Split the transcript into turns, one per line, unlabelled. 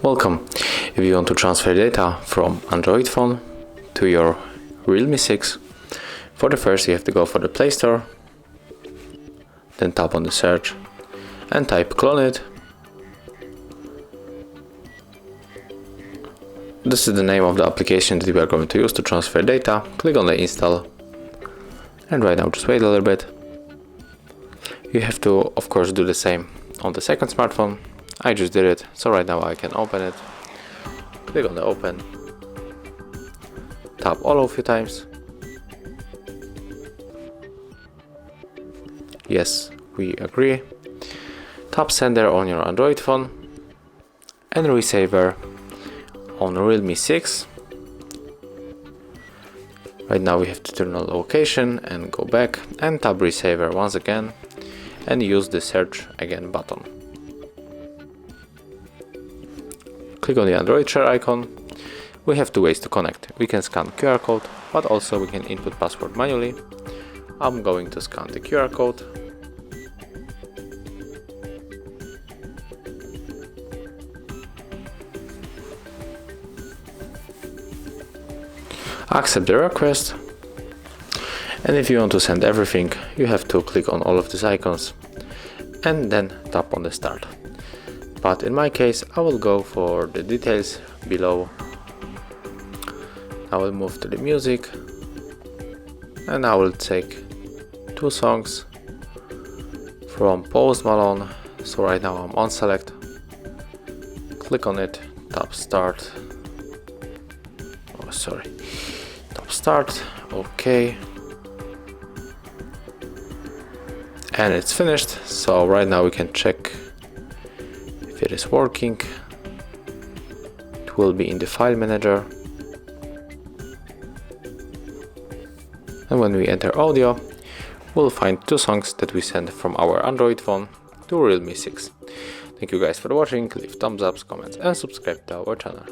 Welcome. If you want to transfer data from Android phone to your Realme 6, for the first you have to go for the Play Store, then tap on the search and type CLONEit. This is the name of the application that we are going to use to transfer data. Click on the install, and right now just wait a little bit. You have to of course do the same on the second smartphone. I just did it, so right now I can open it. Click on the open, tap all a few times. Yes, we agree. Tap sender on your Android phone and receiver on Realme 6. Right now we have to turn on location and go back and tap receiver once again and use the search again button. Click on the Android share icon. We have two ways to connect. We can scan QR code, but also we can input password manually. I'm going to scan the QR code. Accept the request, and if you want to send everything, you have to click on all of these icons and then tap on the start. But in my case, I will go for the details below. I will move to the music and I will take two songs from Post Malone. So right now I'm on select, click on it, tap start. Tap start, okay. And it's finished. So right now we can check if it is working. It will be in the file manager. And when we enter audio, we'll find two songs that we sent from our Android phone to Realme 6. Thank you guys for watching. Leave thumbs up, comments and subscribe to our channel.